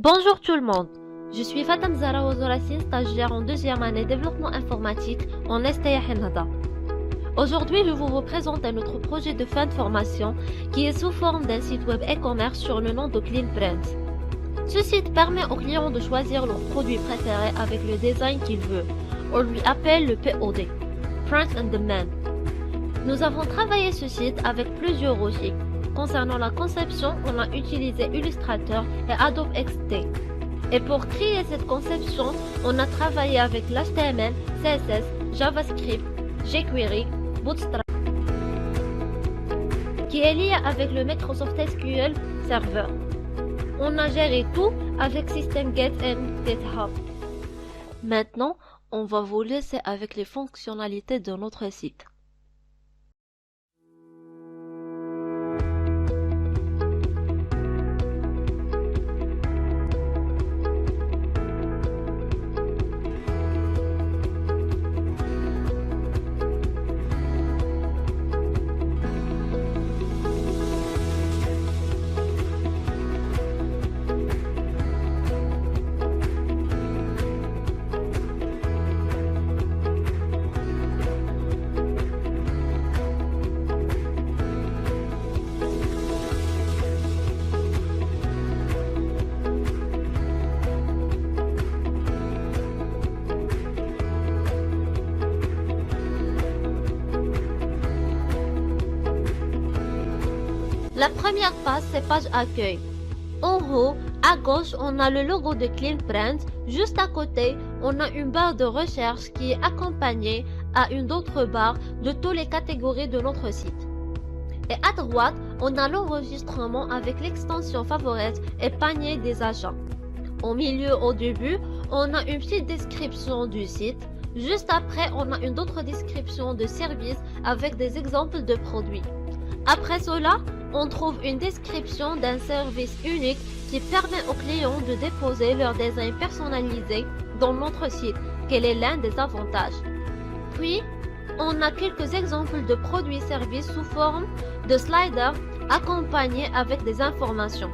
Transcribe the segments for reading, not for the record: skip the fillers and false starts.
Bonjour tout le monde, je suis Fatem Zahra Ouzourassine, stagiaire en deuxième année développement informatique en STIA Hennada. Aujourd'hui, je vous présente notre projet de fin de formation qui est sous forme d'un site web e-commerce sur le nom de Clean Brands. Ce site permet aux clients de choisir leurs produits préférés avec le design qu'ils veulent. On lui appelle le POD, Print on Demand. Nous avons travaillé ce site avec plusieurs outils. Concernant la conception, on a utilisé Illustrator et Adobe XD. Et pour créer cette conception, on a travaillé avec l'HTML, CSS, JavaScript, jQuery, Bootstrap, qui est lié avec le Microsoft SQL Server. On a géré tout avec SystemGate et GitHub. Maintenant, on va vous laisser avec les fonctionnalités de notre site. La première page, c'est page accueil. En haut, à gauche, on a le logo de Clean Brands. Juste à côté, on a une barre de recherche qui est accompagnée à une autre barre de toutes les catégories de notre site. Et à droite, on a l'enregistrement avec l'extension favorite et panier des agents. Au milieu, au début, on a une petite description du site. Juste après, on a une autre description de service avec des exemples de produits. Après cela, on trouve une description d'un service unique qui permet aux clients de déposer leur design personnalisé dans notre site, quel est l'un des avantages. Puis, on a quelques exemples de produits-services sous forme de sliders accompagnés avec des informations.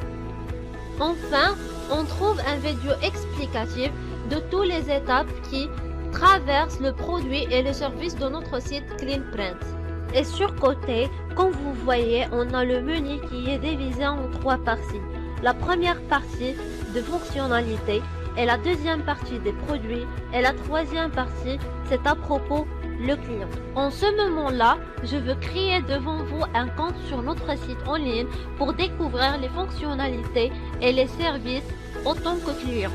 Enfin, on trouve un vidéo explicatif de toutes les étapes qui traversent le produit et le service de notre site Clean Brands. Et sur côté, comme vous voyez, on a le menu qui est divisé en trois parties. La première partie de fonctionnalités et la deuxième partie des produits et la troisième partie, c'est à propos le client. En ce moment-là, je veux créer devant vous un compte sur notre site en ligne pour découvrir les fonctionnalités et les services en tant que client.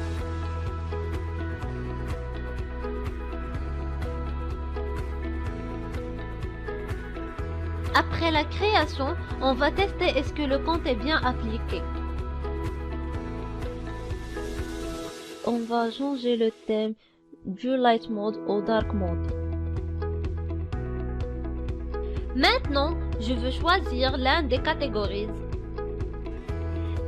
Après la création, on va tester est-ce que le compte est bien appliqué. On va changer le thème du Light Mode au Dark Mode. Maintenant, je veux choisir l'un des catégories.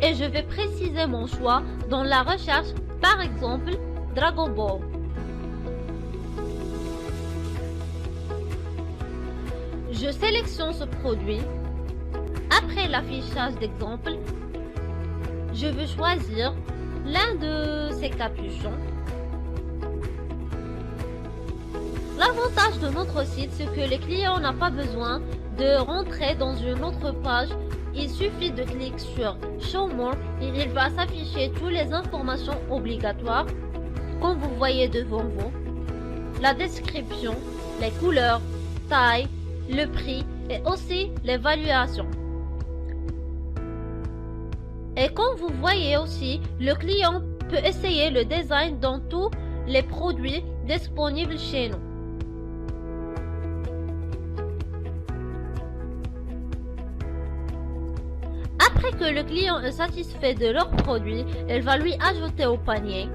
Et je vais préciser mon choix dans la recherche, par exemple, Dragon Ball. Je sélectionne ce produit. Après l'affichage d'exemple, je veux choisir l'un de ces capuchons. L'avantage de notre site, c'est que les clients n'ont pas besoin de rentrer dans une autre page. Il suffit de cliquer sur Show More et il va s'afficher toutes les informations obligatoires, comme vous voyez devant vous. La description, les couleurs, taille, le prix et aussi l'évaluation. Et comme vous voyez aussi, le client peut essayer le design dans tous les produits disponibles chez nous. Après que le client est satisfait de leur produit, il va lui ajouter au panier.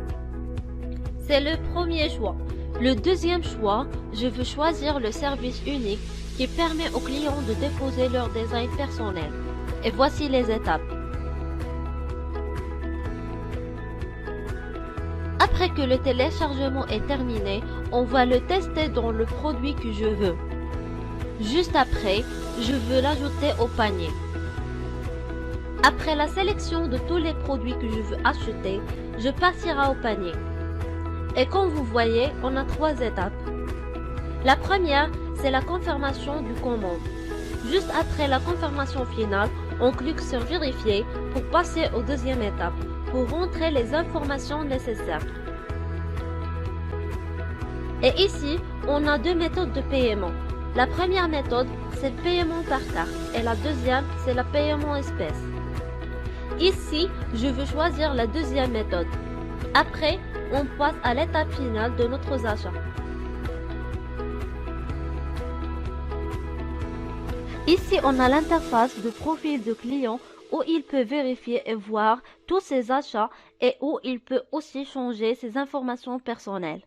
C'est le premier choix. Le deuxième choix, je veux choisir le service unique qui permet aux clients de déposer leur design personnel. Et voici les étapes. Après que le téléchargement est terminé, on va le tester dans le produit que je veux. Juste après, je veux l'ajouter au panier. Après la sélection de tous les produits que je veux acheter, je passerai au panier. Et comme vous voyez, on a 3 étapes. La première, c'est la confirmation du commande. Juste après la confirmation finale, on clique sur vérifier pour passer aux deuxième étape, pour rentrer les informations nécessaires. Et ici, on a 2 méthodes de paiement. La première méthode, c'est le paiement par carte et la deuxième, c'est le paiement espèce. Ici, je veux choisir la deuxième méthode. Après, on passe à l'étape finale de notre achat. Ici, on a l'interface de profil de client où il peut vérifier et voir tous ses achats et où il peut aussi changer ses informations personnelles.